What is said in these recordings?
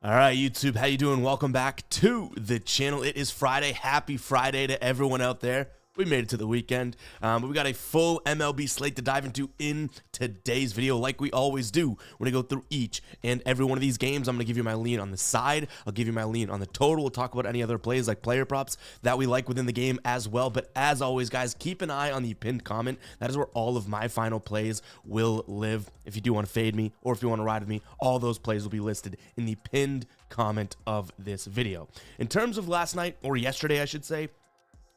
All right, YouTube, how you doing? Welcome back to the channel. It is Friday. Happy Friday to everyone out there. We made it to the weekend, but we got a full MLB slate to dive into in today's video. Like we always do, we're going to go through each and every one of these games. I'm going to give you my lean on the side. I'll give you my lean on the total. We'll talk about any other plays like player props that we like within the game as well. But as always, guys, keep an eye on the pinned comment. That is where all of my final plays will live. If you do want to fade me or if you want to ride with me, all those plays will be listed in the pinned comment of this video. In terms of last night, or yesterday, I should say,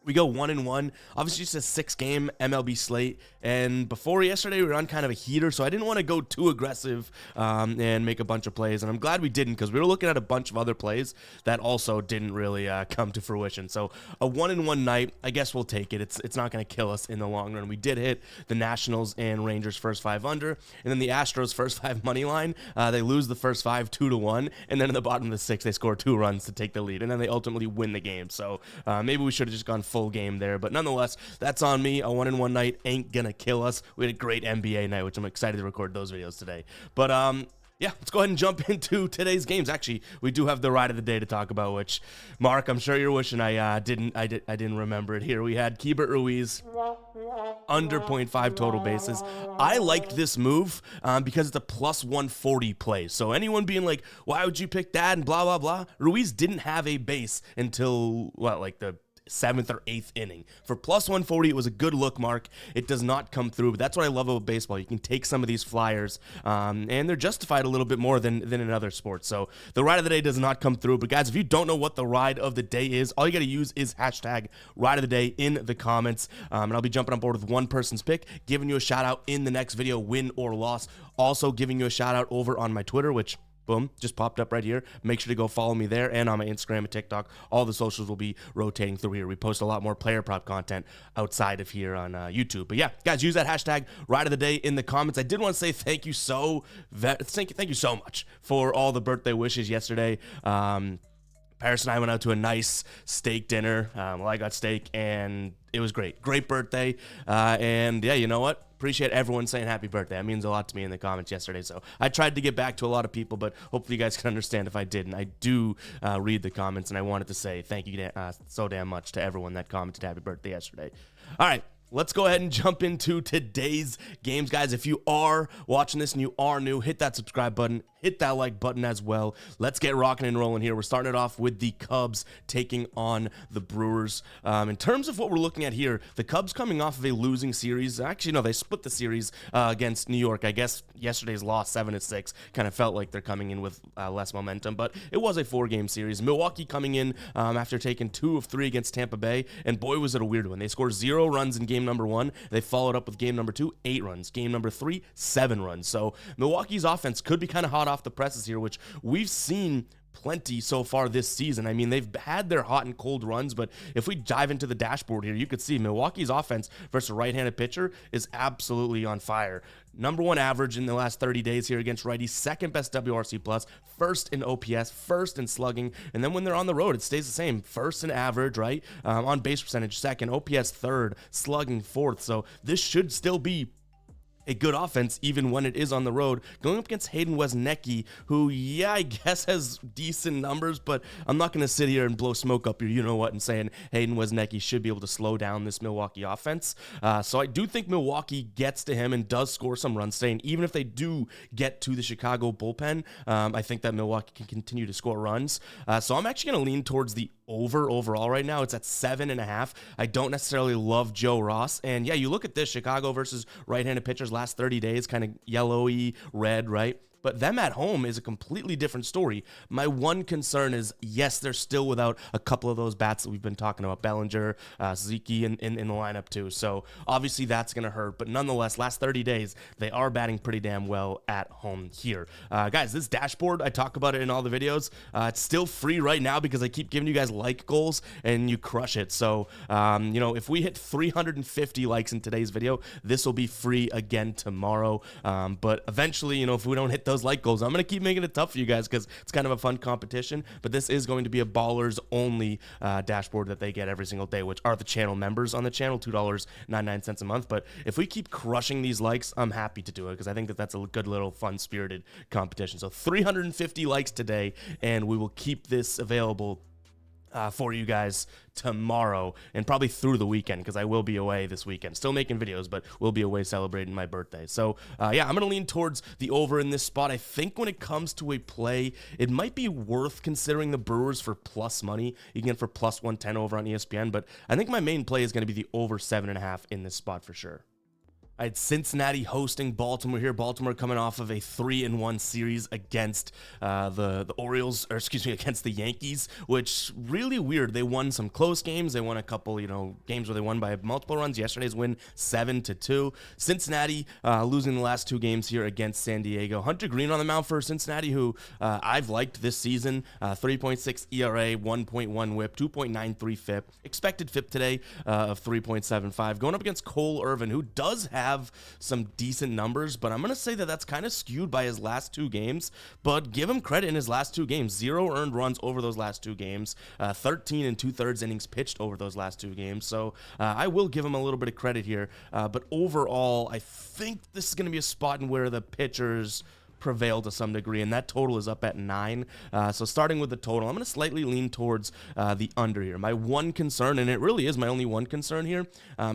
we go 1-1. Obviously, just a 6-game MLB slate. And before yesterday, we were on kind of a heater, so I didn't want to go too aggressive and make a bunch of plays. And I'm glad we didn't, because we were looking at a bunch of other plays that also didn't really come to fruition. So a 1-1 night, I guess we'll take it. It's not going to kill us in the long run. We did hit the Nationals and Rangers first 5 under, and then the Astros first 5 money line. They lose the first 5 2-1, and then in the bottom of the 6th, they score 2 runs to take the lead, and then they ultimately win the game. So maybe we should have just gone full game there, but nonetheless, that's on me. A 1-1 night ain't gonna kill us. We had a great NBA night, which I'm excited to record those videos today. But yeah, let's go ahead and jump into today's games. Actually, we do have the ride of the day to talk about, which, Mark, I'm sure you're wishing I didn't remember it here. We had Keibert Ruiz under 0.5 total bases. I liked this move because it's a plus 140 play. So anyone being like, why would you pick that and blah blah blah, Ruiz didn't have a base until what, like the 7th or 8th inning. For plus 140, it was a good look, Mark. It does not come through, but that's what I love about baseball. You can take some of these flyers, and they're justified a little bit more than in other sports. So the ride of the day does not come through. But guys, if you don't know what the ride of the day is, all you got to use is hashtag ride of the day in the comments, and I'll be jumping on board with one person's pick, giving you a shout out in the next video, win or loss. Also giving you a shout out over on my Twitter, which boom, just popped up right here. Make sure to go follow me there and on my Instagram and TikTok. All the socials will be rotating through here. We post a lot more player prop content outside of here on YouTube. But yeah, guys, use that hashtag ride of the day in the comments. I did want to say thank you so much for all the birthday wishes yesterday. Paris and I went out to a nice steak dinner. Well, I got steak, and it was great. Great birthday. And yeah, you know what? Appreciate everyone saying happy birthday. That means a lot to me in the comments yesterday. So I tried to get back to a lot of people, but hopefully you guys can understand if I didn't. I do read the comments, and I wanted to say thank you so damn much to everyone that commented happy birthday yesterday. All right. Let's go ahead and jump into today's games, guys. If you are watching this and you are new, hit that subscribe button, hit that like button as well. Let's get rocking and rolling here. We're starting it off with the Cubs taking on the Brewers. In terms of what we're looking at here, the Cubs coming off of a losing series. Actually, no, they split the series against New York. I guess yesterday's loss 7-6 kind of felt like they're coming in with less momentum, but it was a 4-game series. Milwaukee coming in after taking 2 of 3 against Tampa Bay, and boy, was it a weird one. They scored 0 runs in game number 1. They followed up with game number 2, 8 runs. Game number 3, 7 runs. So Milwaukee's offense could be kind of hot off the presses here, which we've seen plenty so far this season. I mean, they've had their hot and cold runs, but if we dive into the dashboard here, you could see Milwaukee's offense versus a right-handed pitcher is absolutely on fire. Number 1 average in the last 30 days here against righties, 2nd best WRC+, first in OPS, first in slugging, and then when they're on the road, it stays the same. First in average, right? On base percentage, 2nd, OPS 3rd, slugging 4th. So this should still be a good offense even when it is on the road, going up against Hayden Wesnecky, who, yeah, I guess has decent numbers, but I'm not going to sit here and blow smoke up your you-know-what and saying Hayden Wesnecky should be able to slow down this Milwaukee offense. So I do think Milwaukee gets to him and does score some runs today, and even if they do get to the Chicago bullpen, I think that Milwaukee can continue to score runs. So I'm actually going to lean towards the over overall right now. It's at 7.5. I don't necessarily love Joe Ross. And yeah, you look at this, Chicago versus right-handed pitchers last 30 days, kind of yellowy, red, right? But them at home is a completely different story. My one concern is, yes, they're still without a couple of those bats that we've been talking about, Bellinger, Zeke in the lineup too. So obviously that's going to hurt. But nonetheless, last 30 days, they are batting pretty damn well at home here. Guys, this dashboard, I talk about it in all the videos. It's still free right now because I keep giving you guys like goals and you crush it. So, you know, if we hit 350 likes in today's video, this will be free again tomorrow. But eventually, you know, if we don't hit those those like goals. I'm going to keep making it tough for you guys because it's kind of a fun competition, but this is going to be a ballers only dashboard that they get every single day, which are the channel members on the channel, $2.99 a month. But if we keep crushing these likes, I'm happy to do it because I think that that's a good little fun spirited competition. So 350 likes today, and we will keep this available for you guys tomorrow and probably through the weekend because I will be away this weekend. Still making videos, but we'll be away celebrating my birthday. So yeah, I'm going to lean towards the over in this spot. I think when it comes to a play, it might be worth considering the Brewers for plus money. You can get for plus 110 over on ESPN, but I think my main play is going to be the over 7.5 in this spot for sure. I had Cincinnati hosting Baltimore here. Baltimore coming off of a 3-1 series against the Orioles, or excuse me, against the Yankees, which really weird. They won some close games. They won a couple, games where they won by multiple runs. Yesterday's win 7-2. Cincinnati losing the last 2 games here against San Diego. Hunter Green on the mound for Cincinnati, who I've liked this season. 3.6 ERA, 1.1 WHIP, 2.93 FIP. Expected FIP today of 3.75. Going up against Cole Irvin, who does have some decent numbers, but I'm going to say that that's kind of skewed by his last 2 games, but give him credit in his last 2 games. 0 earned runs over those last 2 games, 13 2/3 innings pitched over those last 2 games, so I will give him a little bit of credit here, but overall, I think this is going to be a spot in where the pitchers prevail to some degree, and that total is up at 9. So starting with the total, I'm going to slightly lean towards the under here. My one concern, and it really is my only one concern here,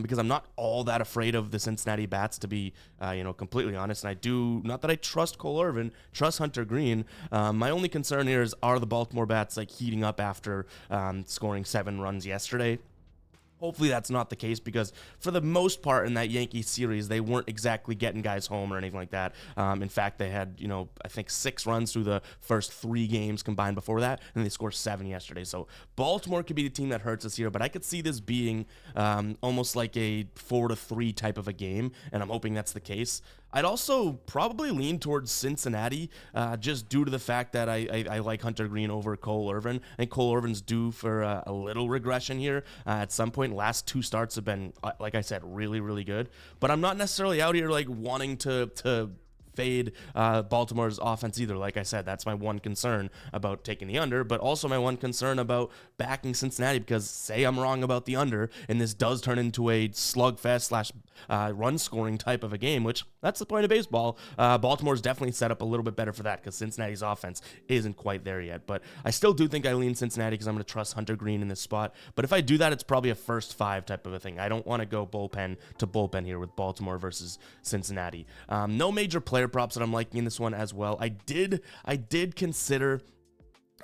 because I'm not all that afraid of the Cincinnati bats, to be completely honest, and I do, not that I trust Cole Irvin, trust Hunter Green. My only concern here is, are the Baltimore bats like heating up after scoring 7 runs yesterday? Hopefully that's not the case, because for the most part in that Yankees series, they weren't exactly getting guys home or anything like that. In fact, they had, I think 6 runs through the first 3 games combined before that, and they scored 7 yesterday. So Baltimore could be the team that hurts us here, but I could see this being almost like a 4-3 type of a game, and I'm hoping that's the case. I'd also probably lean towards Cincinnati, just due to the fact that I like Hunter Green over Cole Irvin. I think Cole Irvin's due for a little regression here at some point. Last 2 starts have been, like I said, really, really good. But I'm not necessarily out here like wanting to fade Baltimore's offense either. Like I said, that's my one concern about taking the under, but also my one concern about backing Cincinnati, because say I'm wrong about the under and this does turn into a slugfest / run scoring type of a game, which that's the point of baseball. Baltimore's definitely set up a little bit better for that because Cincinnati's offense isn't quite there yet, but I still do think I lean Cincinnati because I'm going to trust Hunter Green in this spot. But if I do that, it's probably a first 5 type of a thing. I don't want to go bullpen to bullpen here with Baltimore versus Cincinnati. No major player props that I'm liking in this one as well. I did consider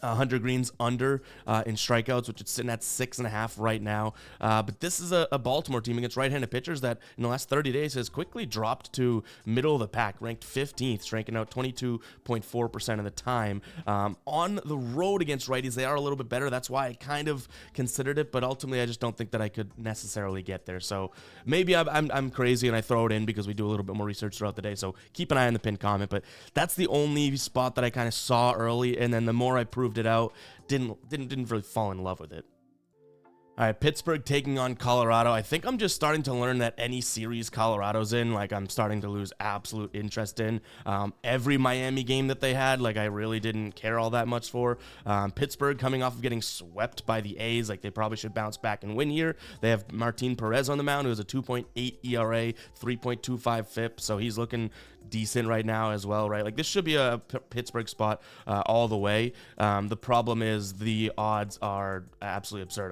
Hunter Green's under in strikeouts, which is sitting at 6.5 right now. But this is a Baltimore team against right-handed pitchers that in the last 30 days has quickly dropped to middle of the pack, ranked 15th, striking out 22.4% of the time. On the road against righties, they are a little bit better. That's why I kind of considered it, but ultimately I just don't think that I could necessarily get there. So maybe I'm crazy and I throw it in because we do a little bit more research throughout the day. So keep an eye on the pinned comment, but that's the only spot that I kind of saw early, and then the more I proved it out, didn't really fall in love with it. All right, Pittsburgh taking on Colorado. I think I'm just starting to learn that any series Colorado's in, like, I'm starting to lose absolute interest in. Every Miami game that they had, like, I really didn't care all that much for. Pittsburgh coming off of getting swept by the A's, like, they probably should bounce back and win here. They have Martin Perez on the mound, who has a 2.8 ERA, 3.25 FIP, so he's looking decent right now as well, right? Like, this should be a Pittsburgh spot all the way. The problem is the odds are absolutely absurd.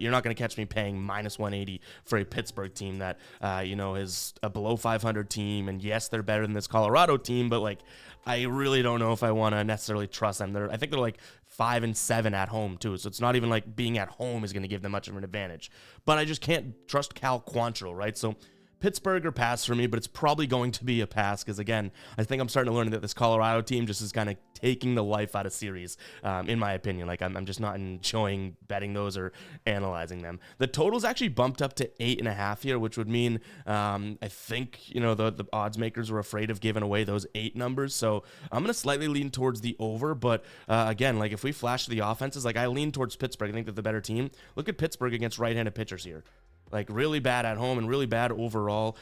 You're not gonna catch me paying minus 180 for a Pittsburgh team that is a below 500 team, and yes, they're better than this Colorado team, but like, I really don't know if I want to necessarily trust them. I think they're like 5-7 at home too, so it's not even like being at home is going to give them much of an advantage. But I just can't trust Cal Quantrill, right? So Pittsburgh or pass for me, but it's probably going to be a pass because, again, I think I'm starting to learn that this Colorado team just is kind of taking the life out of series, in my opinion. Like, I'm just not enjoying betting those or analyzing them. The total's actually bumped up to 8.5 here, which would mean I think, the odds makers were afraid of giving away those 8 numbers. So I'm going to slightly lean towards the over, but again, like, if we flash the offenses, like, I lean towards Pittsburgh. I think they're the better team. Look at Pittsburgh against right-handed pitchers here. Like, really bad at home and really bad overall.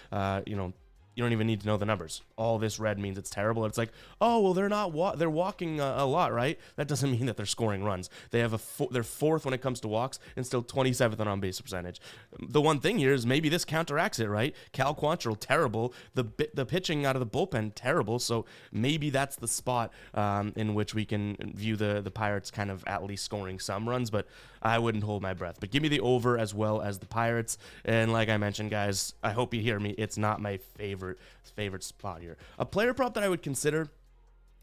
you don't even need to know the numbers. All this red means it's terrible. It's like, oh, well, they're walking a lot, right? That doesn't mean that they're scoring runs. They have they're fourth when it comes to walks and still 27th on base percentage. The one thing here is maybe this counteracts it, right? Cal Quantrill, terrible. The pitching out of the bullpen, terrible. So maybe that's the spot in which we can view the Pirates kind of at least scoring some runs, but I wouldn't hold my breath. But give me the over as well as the Pirates. And like I mentioned, guys, I hope you hear me. It's not my favorite spot here. A player prop that I would consider,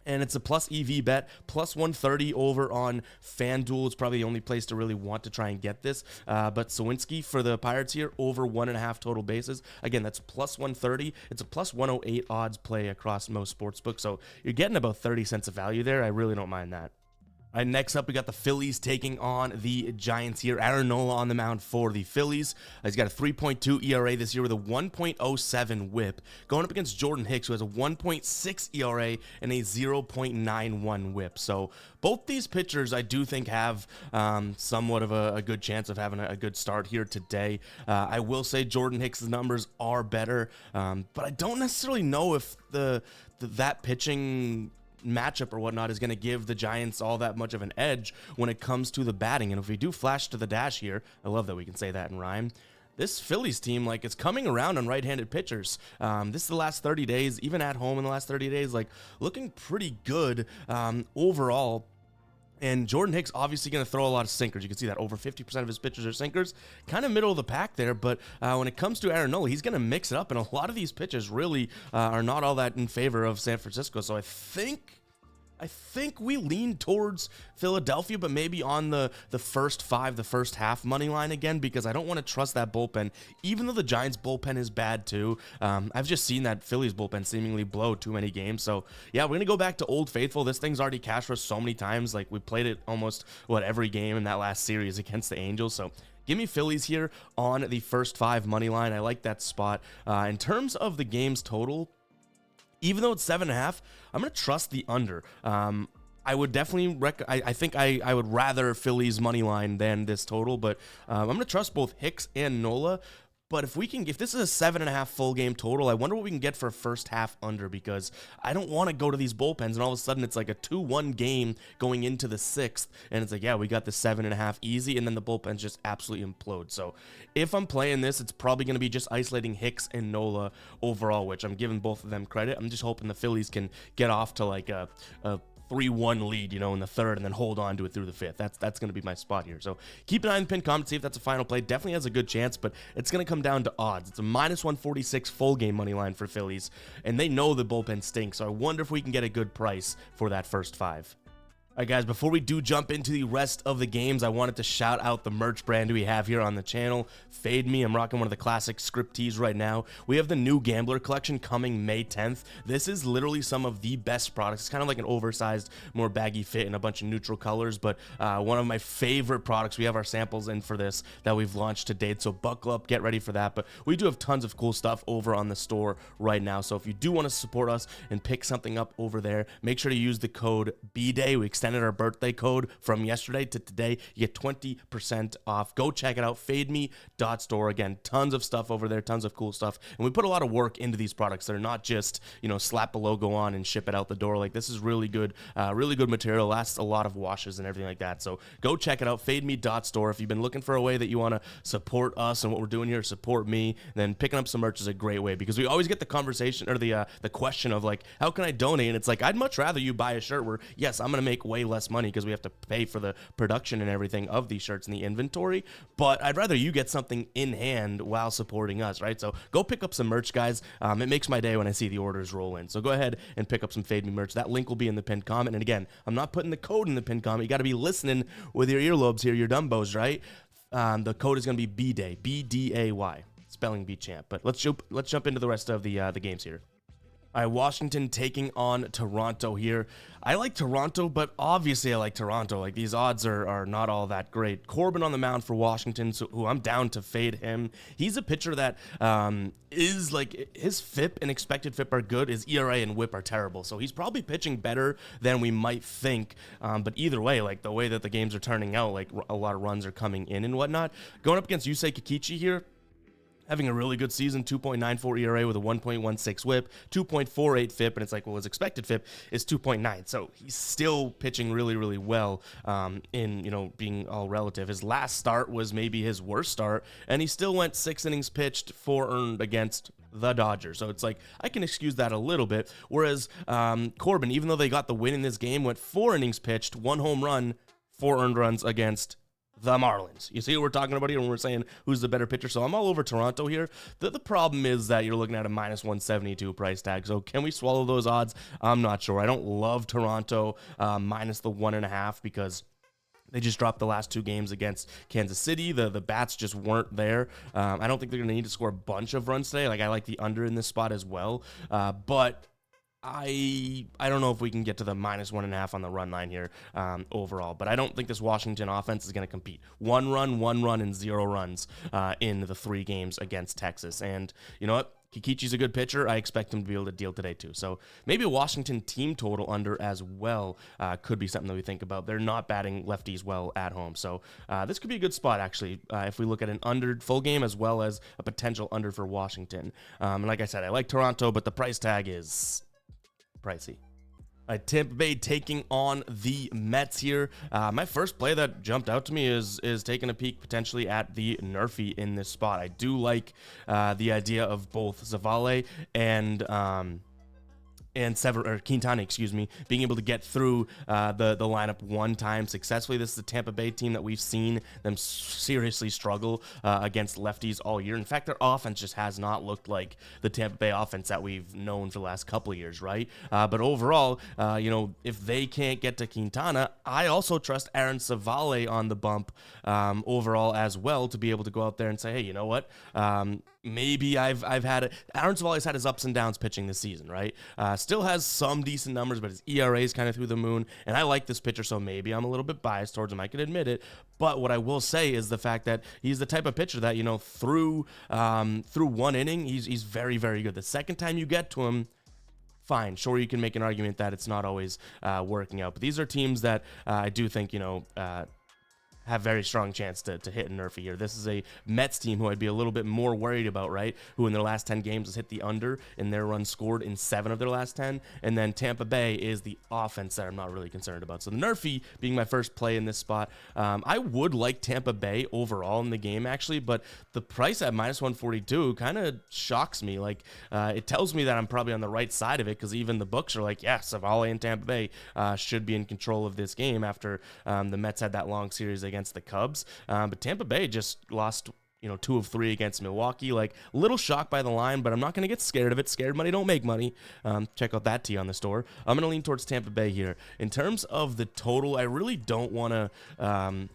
and it's a plus EV bet, plus 130 over on FanDuel. It's probably the only place to really want to try and get this. But Sawinski for the Pirates here, over 1.5 total bases. Again, that's plus 130. It's a plus 108 odds play across most sportsbooks. So you're getting about 30 cents of value there. I really don't mind that. All right, next up, we got the Phillies taking on the Giants here. Aaron Nola on the mound for the Phillies. He's got a 3.2 ERA this year with a 1.07 whip. Going up against Jordan Hicks, who has a 1.6 ERA and a 0.91 whip. So both these pitchers, I do think, have somewhat of a good chance of having a good start here today. I will say Jordan Hicks' numbers are better, but I don't necessarily know if that pitching matchup or whatnot is going to give the Giants all that much of an edge when it comes to the batting. And if we do flash to the dash here, I love that we can say that in rhyme. This Phillies team, like, it's coming around on right-handed pitchers. This is the last 30 days, even at home in the last 30 days, like, looking pretty good overall. And Jordan Hicks obviously going to throw a lot of sinkers. You can see that over 50% of his pitches are sinkers. Kind of middle of the pack there, but when it comes to Aaron Nola, he's going to mix it up, and a lot of these pitches really are not all that in favor of San Francisco. So I think we lean towards Philadelphia, but maybe on the first half money line again, because I don't want to trust that bullpen, even though the Giants bullpen is bad too. I've just seen that Phillies bullpen seemingly blow too many games. So yeah, we're going to go back to Old Faithful. This thing's already cashed for us so many times. Like, we played it almost, every game in that last series against the Angels. So give me Phillies here on the first 5 money line. I like that spot. In terms of the game's total, even though it's 7.5, I'm going to trust the under. I would definitely I think I would rather Phillies money line than this total, but I'm going to trust both Hicks and Nola. But if this is a 7.5 full game total, I wonder what we can get for a first half under, because I don't want to go to these bullpens and all of a sudden it's like a 2-1 game going into the 6th, and it's like, yeah, we got the 7.5 easy, and then the bullpens just absolutely implode. So if I'm playing this, it's probably going to be just isolating Hicks and Nola overall, which I'm giving both of them credit. I'm just hoping the Phillies can get off to like a 3-1 lead, in the 3rd, and then hold on to it through the 5th. That's going to be my spot here. So keep an eye on the pinned comment, see if that's a final play. Definitely has a good chance, but it's going to come down to odds. It's a minus 146 full game money line for Phillies, and they know the bullpen stinks, so I wonder if we can get a good price for that first 5. All right, guys, before we do jump into the rest of the games, I wanted to shout out the merch brand we have here on the channel. Fade Me. I'm rocking one of the classic script tees right now. We have the new Gambler collection coming May 10th. This is literally some of the best products. It's kind of like an oversized, more baggy fit in a bunch of neutral colors, but one of my favorite products. We have our samples in for this that we've launched to date, so buckle up, get ready for that. But we do have tons of cool stuff over on the store right now, so if you do want to support us and pick something up over there, make sure to use the code BDAY. We extended our birthday code from yesterday to today. You get 20% off. Go check it out, fademe.store. Again, tons of stuff over there, tons of cool stuff, and we put a lot of work into these products. They're not just, slap a logo on and ship it out the door. Like, this is really good material, lasts a lot of washes and everything like that. So go check it out, fademe.store. If you've been looking for a way that you want to support us and what we're doing here, support me, then picking up some merch is a great way, because we always get the conversation or the question of like, how can I donate? And it's like, I'd much rather you buy a shirt where, yes, I'm going to make way less money because we have to pay for the production and everything of these shirts and the inventory, but I'd rather you get something in hand while supporting us, right? So go pick up some merch, guys. It makes my day when I see the orders roll in. So go ahead and pick up some Fade Me merch. That link will be in the pinned comment. And again, I'm not putting the code in the pinned comment. You got to be listening with your earlobes here, your dumbos, right? The code is going to be BDAY, BDAY, spelling bee champ. But let's jump into the rest of the games here. All right, Washington taking on Toronto here. I like Toronto, but obviously I like Toronto. Like, these odds are not all that great. Corbin on the mound for Washington, who I'm down to fade him. He's a pitcher that is like, his FIP and expected FIP are good. His ERA and WHIP are terrible. So he's probably pitching better than we might think. But either way, like, the way that the games are turning out, like, a lot of runs are coming in and whatnot. Going up against Yusei Kikichi here, having a really good season, 2.94 ERA with a 1.16 whip, 2.48 FIP, and it's like, well, his expected FIP is 2.9, so he's still pitching really, really well in, being all relative. His last start was maybe his worst start, and he still went 6 innings pitched, 4 earned against the Dodgers. So it's like, I can excuse that a little bit, whereas Corbin, even though they got the win in this game, went 4 innings pitched, 1 home run, 4 earned runs against the Marlins. You see what we're talking about here when we're saying who's the better pitcher? So I'm all over Toronto here. The problem is that you're looking at a minus 172 price tag. So can we swallow those odds? I'm not sure. I don't love Toronto minus the 1.5 because they just dropped the last 2 games against Kansas City. The bats just weren't there. I don't think they're going to need to score a bunch of runs today. Like, I like the under in this spot as well. But I don't know if we can get to the minus 1.5 on the run line here overall, but I don't think this Washington offense is going to compete. 1 run, and 0 runs in the 3 games against Texas. And you know what? Kikichi's a good pitcher. I expect him to be able to deal today too. So maybe a Washington team total under as well could be something that we think about. They're not batting lefties well at home. So this could be a good spot, actually, if we look at an under full game as well as a potential under for Washington. And like I said, I like Toronto, but the price tag is pricey. All right, Tampa Bay taking on the Mets here. My first play that jumped out to me is taking a peek potentially at the Nerfy in this spot. I do like the idea of both Zavale and Quintana, being able to get through the lineup one time successfully. This is the Tampa Bay team that we've seen them seriously struggle against lefties all year. In fact, their offense just has not looked like the Tampa Bay offense that we've known for the last couple of years, right? But overall, if they can't get to Quintana, I also trust Aaron Savale on the bump overall as well to be able to go out there and say, hey, you know what? Maybe I've had it. Aaron Savale's had his ups and downs pitching this season, right? Still has some decent numbers, but his ERA is kind of through the moon. And I like this pitcher, so maybe I'm a little bit biased towards him. I can admit it. But what I will say is the fact that he's the type of pitcher that, through 1 inning, he's very, very good. The second time you get to him, fine. Sure, you can make an argument that it's not always working out. But these are teams that I do think, have very strong chance to hit a Nerfy here. This is a Mets team who I'd be a little bit more worried about, right? Who in their last 10 games has hit the under in their runs scored in 7 of their last 10. And then Tampa Bay is the offense that I'm not really concerned about. So the Nerfy being my first play in this spot, I would like Tampa Bay overall in the game actually, but the price at minus 142 kind of shocks me. Like it tells me that I'm probably on the right side of it because even the books are like, yeah, Savale and Tampa Bay should be in control of this game after the Mets had that long series against the Cubs, but Tampa Bay just lost 2 of 3 against Milwaukee. Like, a little shocked by the line, but I'm not going to get scared of it. Scared money don't make money. Check out that tea on the store. I'm going to lean towards Tampa Bay here. In terms of the total, I really don't want to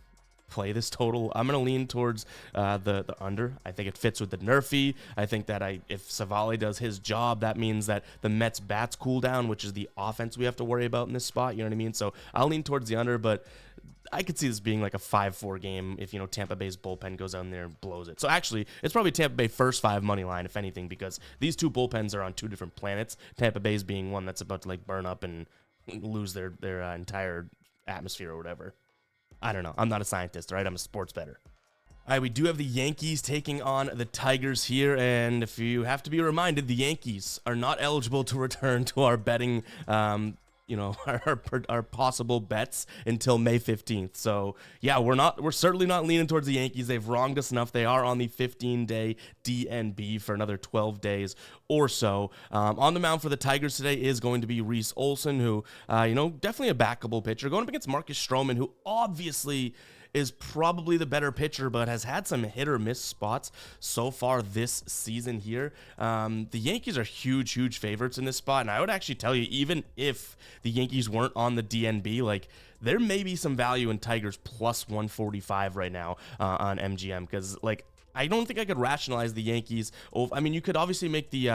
play this total. I'm going to lean towards the under. I think it fits with the Nerfy. I think that if Savale does his job, that means that the Mets bats cool down, which is the offense we have to worry about in this spot. You know what I mean? So I'll lean towards the under, but I could see this being like a 5-4 game if, Tampa Bay's bullpen goes out there and blows it. So actually, it's probably Tampa Bay first 5 money line, if anything, because these 2 bullpens are on 2 different planets. Tampa Bay's being one that's about to burn up and lose their entire atmosphere or whatever. I don't know. I'm not a scientist, right? I'm a sports bettor. All right, we do have the Yankees taking on the Tigers here, and if you have to be reminded, the Yankees are not eligible to return to our betting our possible bets until May 15th. So yeah, we're certainly not leaning towards the Yankees. They've wronged us enough. They are on the 15-day DNB for another 12 days or so. On the mound for the Tigers today is going to be Reese Olson, who, definitely a backable pitcher, going up against Marcus Stroman, who obviously is probably the better pitcher, but has had some hit or miss spots so far this season here. The Yankees are huge favorites in this spot, and I would actually tell you, even if the Yankees weren't on the DNB, there may be some value in Tigers plus 145 right now on MGM, because I don't think I could rationalize the Yankees. I mean, you could obviously make the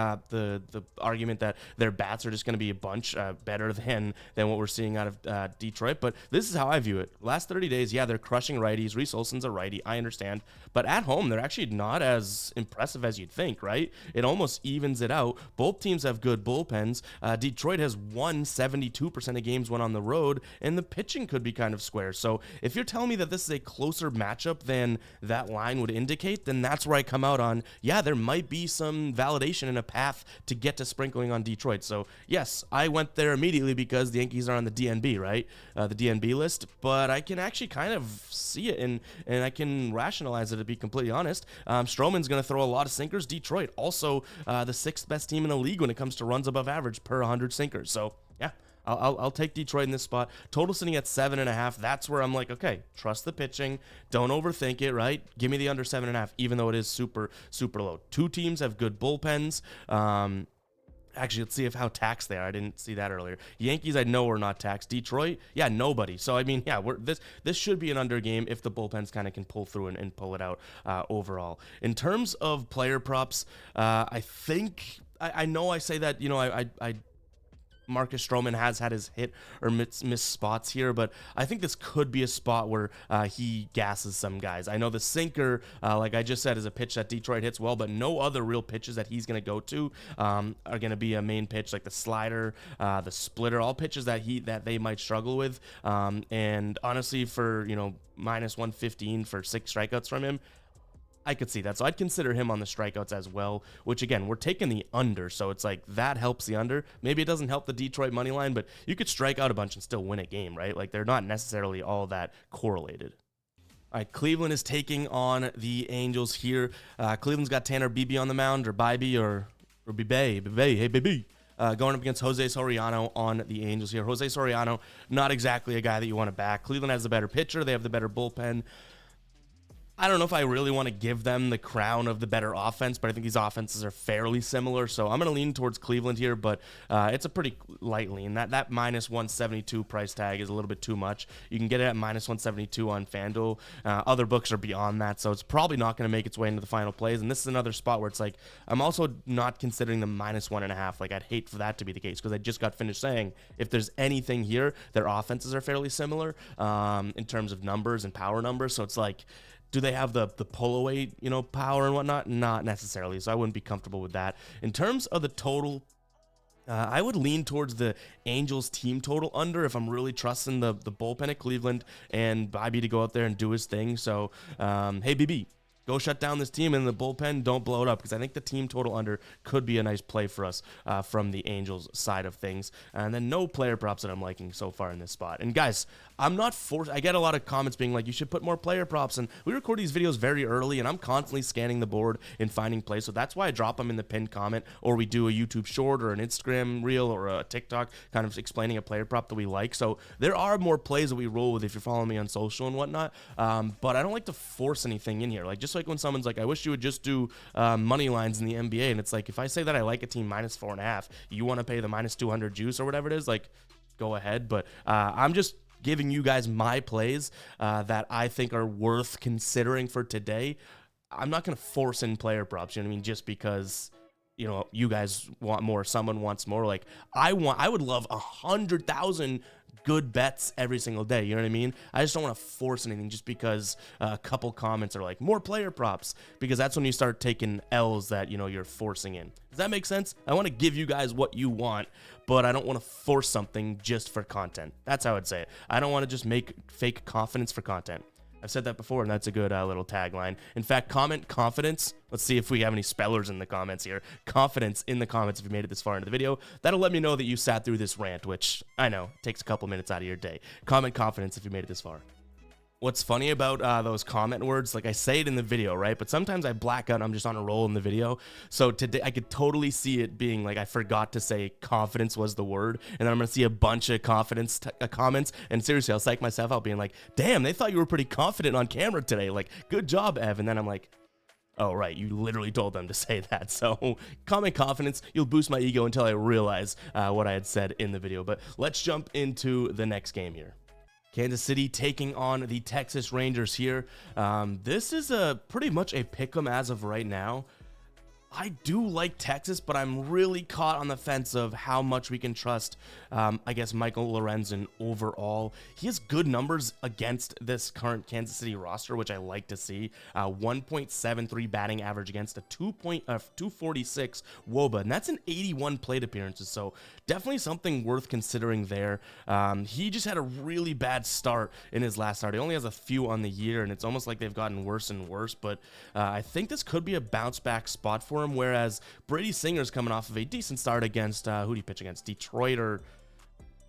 argument that their bats are just going to be a bunch better than what we're seeing out of Detroit, but this is how I view it. Last 30 days, yeah, they're crushing righties. Reese Olson's a righty, I understand, but at home, they're actually not as impressive as you'd think, right? It almost evens it out. Both teams have good bullpens. Detroit has won 72% of games when on the road, and the pitching could be kind of square. So if you're telling me that this is a closer matchup than that line would indicate, then that's where I come out on, yeah, there might be some validation in a path to get to sprinkling on Detroit. So yes, I went there immediately because the Yankees are on the DNB, right? The DNB list, but I can actually kind of see it and I can rationalize it, to be completely honest. Stroman's going to throw a lot of sinkers. Detroit, also the 6th best team in the league when it comes to runs above average per 100 sinkers. So yeah, I'll take Detroit in this spot. Total sitting at 7.5. That's where I'm like, okay, trust the pitching. Don't overthink it, right? Give me the under 7.5, even though it is super, super low. Two teams have good bullpens. Actually, let's see how taxed they are. I didn't see that earlier. Yankees, I know, are not taxed. Detroit, yeah, nobody. So, I mean, yeah, this should be an under game if the bullpens kind of can pull through and pull it out overall. In terms of player props, I think, I know I say that, you know, I Marcus Stroman has had his hit or miss spots here, but I think this could be a spot where he gasses some guys. I know the sinker, like I just said, is a pitch that Detroit hits well, but no other real pitches that he's going to go to are going to be a main pitch, like the slider, the splitter, all pitches that they might struggle with. And honestly, for, you know, minus 115 for 6 strikeouts from him, I could see that. So I'd consider him on the strikeouts as well, which again, we're taking the under. So it's like that helps the under. Maybe it doesn't help the Detroit money line, but you could strike out a bunch and still win a game, right? Like they're not necessarily all that correlated. All right, Cleveland is taking on the Angels here. Cleveland's got Tanner Bibee on the mound, or Bibee, or Bibee. Hey, Bibee. Going up against Jose Soriano on the Angels here. Jose Soriano, not exactly a guy that you want to back. Cleveland has the better pitcher. They have the better bullpen. I don't know if I really want to give them the crown of the better offense, but I think these offenses are fairly similar. So I'm going to lean towards Cleveland here, but it's a pretty light lean. That minus 172 price tag is a little bit too much. You can get it at minus 172 on FanDuel. Other books are beyond that, so it's probably not going to make its way into the final plays. And this is another spot where it's like, I'm also not considering the minus 1.5. Like, I'd hate for that to be the case because I just got finished saying if there's anything here, their offenses are fairly similar in terms of numbers and power numbers. So it's like, do they have the pull away, you know, power and whatnot? Not necessarily, so I wouldn't be comfortable with that. In terms of the total, I would lean towards the Angels team total under if I'm really trusting the bullpen at Cleveland and Bibee to go out there and do his thing. So, hey, BB, go shut down this team in the bullpen. Don't blow it up, because I think the team total under could be a nice play for us from the Angels side of things. And then no player props that I'm liking so far in this spot. And guys, I'm not forced. I get a lot of comments being like, you should put more player props. And we record these videos very early, and I'm constantly scanning the board and finding plays. So that's why I drop them in the pinned comment, or we do a YouTube short or an Instagram reel or a TikTok kind of explaining a player prop that we like. So there are more plays that we roll with if you're following me on social and whatnot. But I don't like to force anything in here. Like, just like when someone's like, I wish you would just do money lines in the NBA. And it's like, if I say that I like a team minus 4.5, you want to pay the minus 200 juice or whatever it is, like, go ahead. But I'm just giving you guys my plays that I think are worth considering for today. I'm not going to force in player props, you know what I mean, just because, you know, you guys want more, someone wants more. Like, I would love 100,000 good bets every single day, you know what I mean? I just don't want to force anything just because a couple comments are like, more player props, because that's when you start taking L's that, you know, you're forcing in. Does that make sense? I want to give you guys what you want, but I don't want to force something just for content. That's how I'd say it. I don't want to just make fake confidence for content. I've said that before, and that's a good little tagline. In fact, comment confidence. Let's see if we have any spellers in the comments here. Confidence in the comments if you made it this far into the video. That'll let me know that you sat through this rant, which I know takes a couple minutes out of your day. Comment confidence if you made it this far. What's funny about those comment words, like I say it in the video, right? But sometimes I black out and I'm just on a roll in the video. So today I could totally see it being like I forgot to say confidence was the word. And then I'm going to see a bunch of confidence comments. And seriously, I'll psych myself out being like, damn, they thought you were pretty confident on camera today. Like, good job, Ev. And then I'm like, oh, right, you literally told them to say that. So comment confidence, you'll boost my ego until I realize what I had said in the video. But let's jump into the next game here. Kansas City taking on the Texas Rangers here. This is pretty much a pick'em as of right now. I do like Texas, but I'm really caught on the fence of how much we can trust, I guess, Michael Lorenzen overall. He has good numbers against this current Kansas City roster, which I like to see. 1.73 batting average against a 246 WOBA, and that's an 81 plate appearances, so definitely something worth considering there. He just had a really bad start in his last start. He only has a few on the year, and it's almost like they've gotten worse and worse, but I think this could be a bounce back spot for him, whereas Brady Singer's coming off of a decent start against, who do you pitch against? Detroit or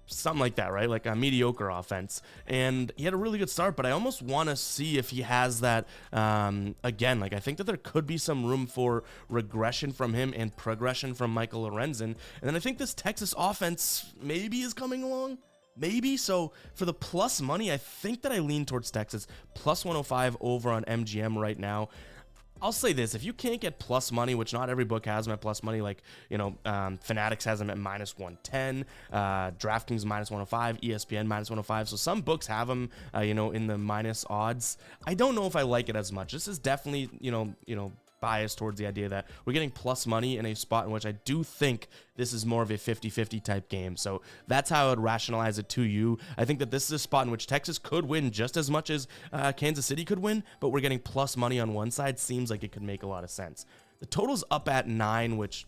something like that, right? Like a mediocre offense. And he had a really good start, but I almost want to see if he has that again. Like, I think that there could be some room for regression from him and progression from Michael Lorenzen. And then I think this Texas offense maybe is coming along. Maybe. So for the plus money, I think that I lean towards Texas. Plus 105 over on MGM right now. I'll say this, if you can't get plus money, which not every book has them at plus money, like, you know, Fanatics has them at minus 110, DraftKings minus 105, ESPN minus 105, so some books have them, you know, in the minus odds. I don't know if I like it as much. This is definitely, you know, biased towards the idea that we're getting plus money in a spot in which I do think this is more of a 50-50 type game. So that's how I would rationalize it to you. I think that this is a spot in which Texas could win just as much as Kansas City could win, but we're getting plus money on one side. Seems like it could make a lot of sense. The total's up at 9, which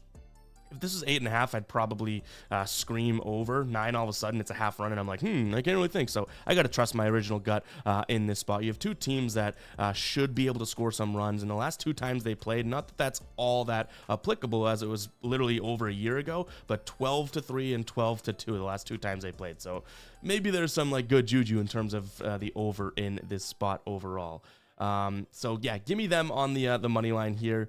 if this was 8.5, I'd probably scream over. 9, all of a sudden, it's a half run, and I'm like, I can't really think. So I got to trust my original gut in this spot. You have two teams that should be able to score some runs. And the last 2 times they played, not that that's all that applicable, as it was literally over a year ago, but 12-3 and 12-2 the last 2 times they played. So maybe there's some like good juju in terms of the over in this spot overall. So yeah, give me them on the money line here.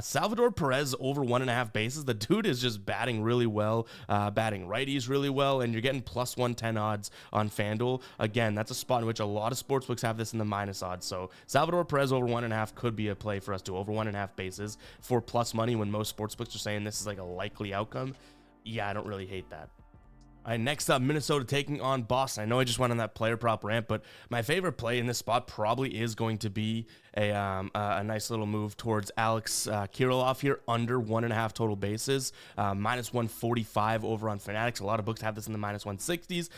Salvador Perez over 1.5 bases. The dude is just batting really well, batting righties really well, and you're getting plus 110 odds on FanDuel. Again, that's a spot in which a lot of sportsbooks have this in the minus odds. So Salvador Perez over 1.5 could be a play for us to over 1.5 bases for plus money when most sportsbooks are saying this is like a likely outcome. Yeah, I don't really hate that. All right, next up, Minnesota taking on Boston. I know I just went on that player prop rant, but my favorite play in this spot probably is going to be a nice little move towards Alex Kirilloff here, under 1.5 total bases, minus 145 over on Fanatics. A lot of books have this in the minus 160s.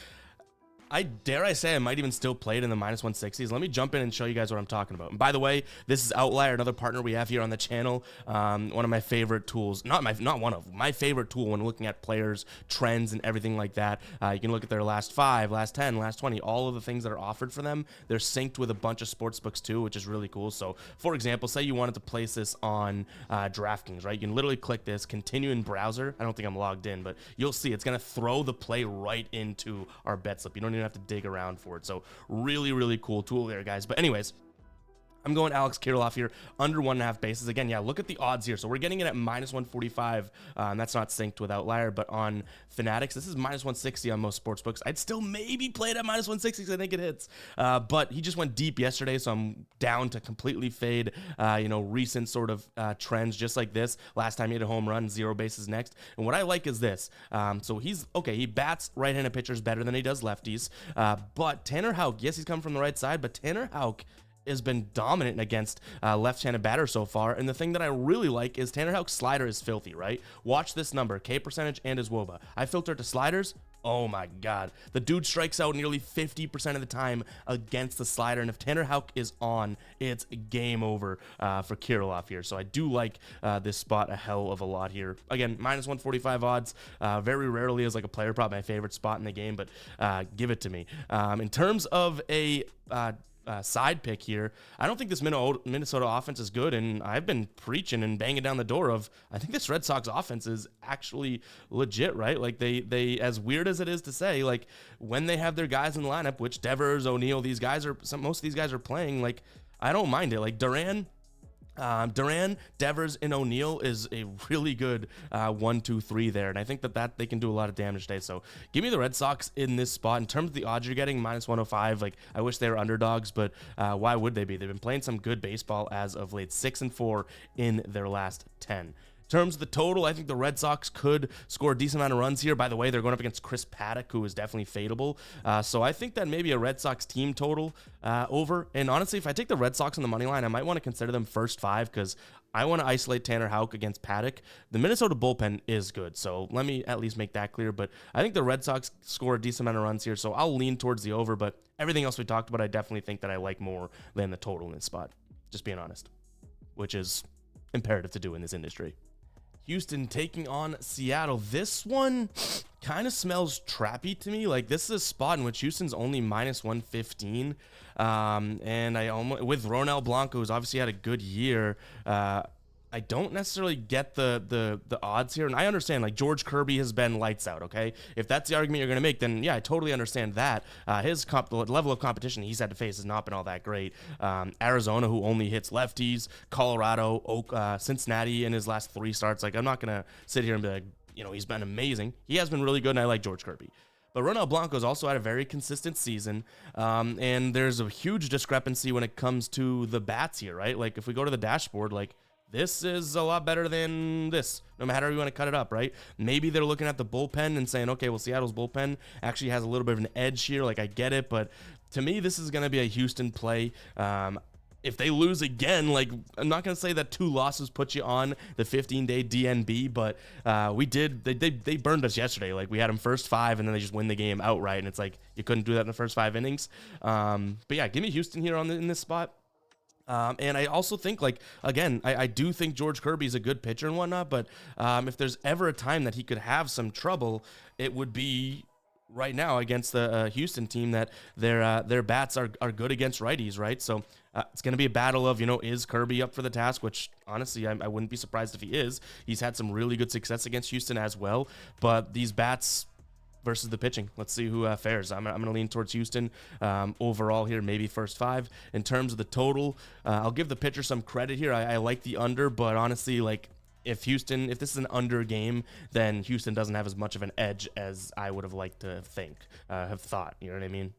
I dare I say I might even still play it in the minus 160s. Let me jump in and show you guys what I'm talking about. And by the way, this is Outlier, another partner we have here on the channel. One of my favorite tools, my favorite tool when looking at players, trends, and everything like that. You can look at their last 5, last 10, last 20, all of the things that are offered for them. They're synced with a bunch of sports books too, which is really cool. So for example, say you wanted to place this on DraftKings, right? You can literally click this, continue in browser. I don't think I'm logged in, but you'll see it's going to throw the play right into our bet slip. You don't even have to dig around for it. So really, really cool tool there, guys. But anyways, I'm going Alex Kirilloff here, under 1.5 bases. Again, yeah, look at the odds here. So we're getting it at minus 145. That's not synced with Outlier, but on Fanatics, this is minus 160 on most sports books. I'd still maybe play it at minus 160 because I think it hits. But he just went deep yesterday, so I'm down to completely fade, recent sort of trends just like this. Last time he hit a home run, 0 bases next. And what I like is this. So he bats right-handed pitchers better than he does lefties. But Tanner Houck, yes, he's come from the right side, but Tanner Houck has been dominant against left-handed batters so far. And the thing that I really like is Tanner Houck's slider is filthy, right? Watch this number, K percentage and his WOBA. I filtered to sliders. Oh my God. The dude strikes out nearly 50% of the time against the slider. And if Tanner Houck is on, it's game over for Kirilloff here. So I do like this spot a hell of a lot here. Again, minus 145 odds. Very rarely is like a player prop my favorite spot in the game, but give it to me. In terms of a side pick here, I don't think this Minnesota offense is good, and I've been preaching and banging down the door of I think this Red Sox offense is actually legit, right? Like they as weird as it is to say, like when they have their guys in the lineup, which Devers, O'Neill, most of these guys are playing, like I don't mind it. Like Duran, Devers, and O'Neill is a really good 1, 2, 3 there, and I think that they can do a lot of damage today. So give me the Red Sox in this spot. In terms of the odds you're getting, minus 105. Like I wish they were underdogs, but why would they be? They've been playing some good baseball as of late, 6-4 in their last 10. In terms of the total, I think the Red Sox could score a decent amount of runs here. By the way, they're going up against Chris Paddock, who is definitely fadeable. So I think that maybe a Red Sox team total over. And honestly, if I take the Red Sox on the money line, I might want to consider them first 5 because I want to isolate Tanner Houck against Paddock. The Minnesota bullpen is good, so let me at least make that clear. But I think the Red Sox score a decent amount of runs here, so I'll lean towards the over. But everything else we talked about, I definitely think that I like more than the total in this spot. Just being honest, which is imperative to do in this industry. Houston taking on Seattle. This one kind of smells trappy to me. Like, this is a spot in which Houston's only -115. And I almost, with Ronel Blanco, who's obviously had a good year, I don't necessarily get the odds here. And I understand, like, George Kirby has been lights out, okay? If that's the argument you're going to make, then yeah, I totally understand that. The level of competition he's had to face has not been all that great. Arizona, who only hits lefties, Colorado, Cincinnati in his last 3 starts. Like, I'm not going to sit here and be like, he's been amazing. He has been really good, and I like George Kirby. But Ronel Blanco's also had a very consistent season, and there's a huge discrepancy when it comes to the bats here, right? Like, if we go to the dashboard, like, this is a lot better than this, no matter how you want to cut it up, right? Maybe they're looking at the bullpen and saying, okay, well, Seattle's bullpen actually has a little bit of an edge here. Like, I get it, but to me, this is going to be a Houston play. If they lose again, like, I'm not going to say that 2 losses put you on the 15-day DNB, but they burned us yesterday. Like, we had them first 5, and then they just win the game outright, and it's like you couldn't do that in the first 5 innings. But yeah, give me Houston here in this spot. And I also think, like, again, I do think George Kirby is a good pitcher and whatnot, but if there's ever a time that he could have some trouble, it would be right now against the Houston team that their bats are good against righties, right? So it's going to be a battle of, is Kirby up for the task, which honestly, I wouldn't be surprised if he is. He's had some really good success against Houston as well, but these bats versus the pitching. Let's see who fares. I'm going to lean towards Houston overall here, maybe first 5. In terms of the total, I'll give the pitcher some credit here. I like the under, but honestly, like, if this is an under game, then Houston doesn't have as much of an edge as I would have liked to have thought. You know what I mean?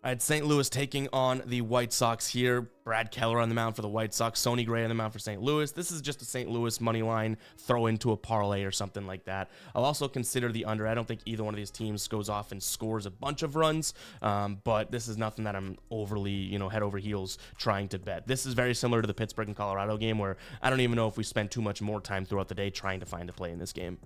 I had St. Louis taking on the White Sox here. Brad Keller on the mound for the White Sox. Sonny Gray on the mound for St. Louis. This is just a St. Louis money line throw into a parlay or something like that. I'll also consider the under. I don't think either one of these teams goes off and scores a bunch of runs, but this is nothing that I'm overly, head over heels trying to bet. This is very similar to the Pittsburgh and Colorado game where I don't even know if we spend too much more time throughout the day trying to find a play in this game.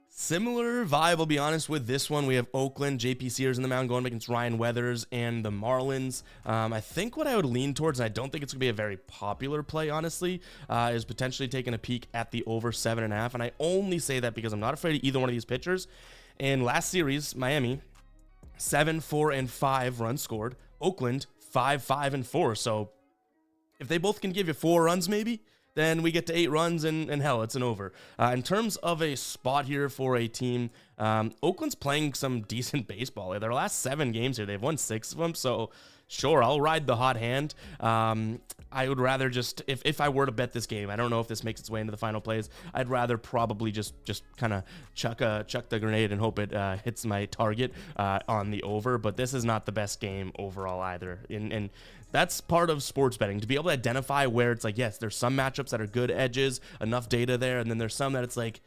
Similar vibe, I'll be honest, with this one. We have Oakland, JP Sears in the mound going against Ryan Weathers and the Marlins. I think what I would lean towards, and I don't think it's going to be a very popular play, honestly, is potentially taking a peek at the over 7.5. And I only say that because I'm not afraid of either one of these pitchers. In last series, Miami, 7-4-5 runs scored. Oakland, 5-5-4. So if they both can give you 4 runs maybe, then we get to 8 runs, and hell, it's an over. In terms of a spot here for a team, Oakland's playing some decent baseball. Their last 7 games here, they've won 6 of them, so sure, I'll ride the hot hand. I would rather just, if I were to bet this game, I don't know if this makes its way into the final plays, I'd rather probably just kind of chuck the grenade and hope it hits my target on the over, but this is not the best game overall either. And that's part of sports betting, to be able to identify where it's like, yes, there's some matchups that are good edges, enough data there, and then there's some that it's like,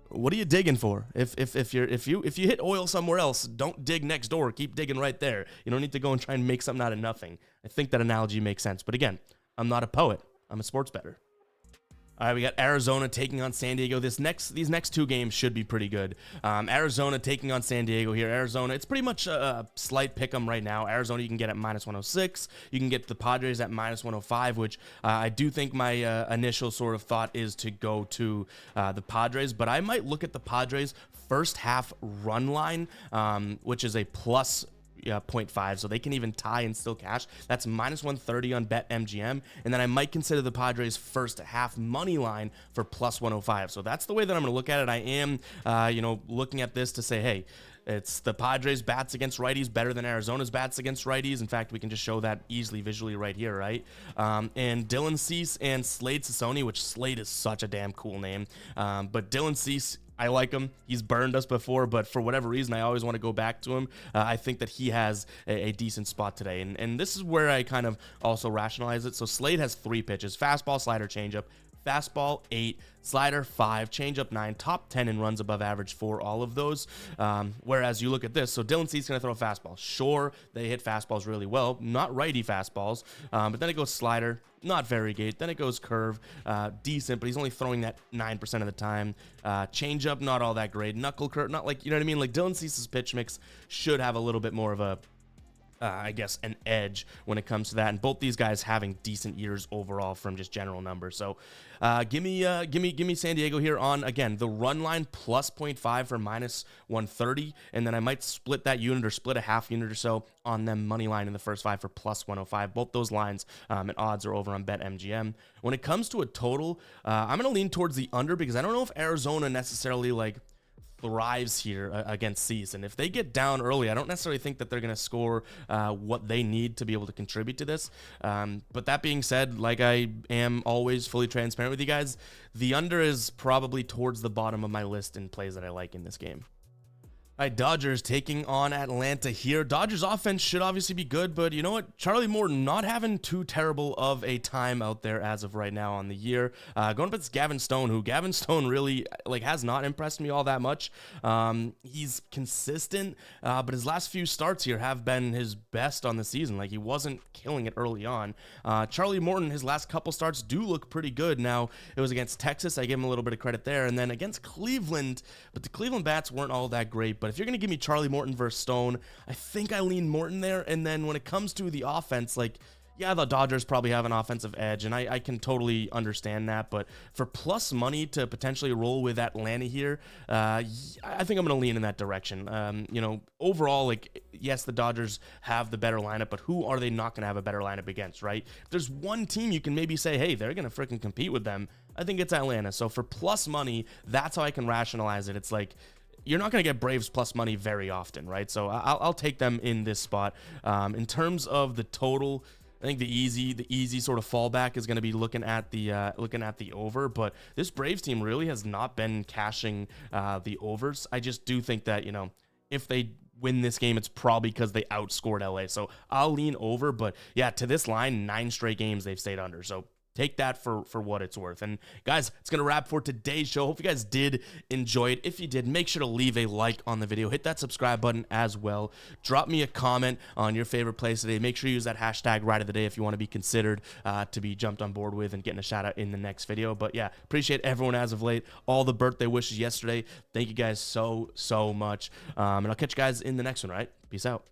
what are you digging for? If you hit oil somewhere else, don't dig next door. Keep digging right there. You don't need to go and try and make something out of nothing. I think that analogy makes sense. But again, I'm not a poet. I'm a sports bettor. All right, we got Arizona taking on San Diego. These next 2 games should be pretty good. Arizona taking on San Diego here. Arizona, it's pretty much a slight pick 'em right now. Arizona, you can get at -106. You can get the Padres at -105, which I do think my initial sort of thought is to go to the Padres. But I might look at the Padres first half run line, which is a plus 0.5, so they can even tie and still cash. That's -130 on BetMGM, and then I might consider the Padres first half money line for plus 105. So that's the way that I'm going to look at it. I am, looking at this to say, hey, it's the Padres bats against righties better than Arizona's bats against righties. In fact, we can just show that easily visually right here, right? And Dylan Cease and Slade Sassoni, which Slade is such a damn cool name, but Dylan Cease, I like him. He's burned us before, but for whatever reason, I always want to go back to him. I think that he has a decent spot today, and this is where I kind of also rationalize it. So Slade has 3 pitches: fastball, slider, changeup. Fastball 8, slider 5, changeup 9, top 10 in runs above average for all of those. Whereas you look at this, so Dylan Cease's going to throw a fastball. Sure, they hit fastballs really well, not righty fastballs, but then it goes slider, not very great. Then it goes curve, decent, but he's only throwing that 9% of the time. Changeup, not all that great. Knuckle curve, not like, you know what I mean? Like Dylan Cease's pitch mix should have a little bit more of a I guess an edge when it comes to that, and both these guys having decent years overall from just general numbers. So give me San Diego here on, again, the run line plus 0.5 for minus 130, and then I might split that unit or split a half unit or so on them money line in the first 5 for plus 105. Both those lines and odds are over on BetMGM. When it comes to a total, I'm going to lean towards the under because I don't know if Arizona necessarily like thrives here against Cease, and if they get down early, I don't necessarily think that they're going to score what they need to be able to contribute to this. But that being said, like I am always fully transparent with you guys, the under is probably towards the bottom of my list in plays that I like in this game. All right, Dodgers taking on Atlanta here. Dodgers offense should obviously be good, but you know what? Charlie Morton not having too terrible of a time out there as of right now on the year. Going up against Gavin Stone, who Gavin Stone really like has not impressed me all that much. He's consistent, but his last few starts here have been his best on the season. Like he wasn't killing it early on. Charlie Morton, his last couple starts do look pretty good. Now it was against Texas. I give him a little bit of credit there, and then against Cleveland, but the Cleveland bats weren't all that great. But if you're going to give me Charlie Morton versus Stone, I think I lean Morton there. And then when it comes to the offense, like, yeah, the Dodgers probably have an offensive edge, and I can totally understand that. But for plus money to potentially roll with Atlanta here, I think I'm going to lean in that direction. You know, overall, like, yes, the Dodgers have the better lineup, but who are they not going to have a better lineup against, right? If there's one team you can maybe say, hey, they're going to freaking compete with them, I think it's Atlanta. So for plus money, that's how I can rationalize it. It's like, you're not going to get Braves plus money very often, right? So I'll take them in this spot. In terms of the total, I think the easy sort of fallback is going to be looking at the over. But this Braves team really has not been cashing the overs. I just do think that, you know, if they win this game, it's probably because they outscored LA. So I'll lean over. But yeah, to this line, 9 straight games they've stayed under. So take that for what it's worth. And guys, it's going to wrap for today's show. Hope you guys did enjoy it. If you did, make sure to leave a like on the video. Hit that subscribe button as well. Drop me a comment on your favorite plays today. Make sure you use that hashtag right of the day if you want to be considered to be jumped on board with and getting a shout out in the next video. But yeah, appreciate everyone as of late. All the birthday wishes yesterday. Thank you guys so much. And I'll catch you guys in the next one, right? Peace out.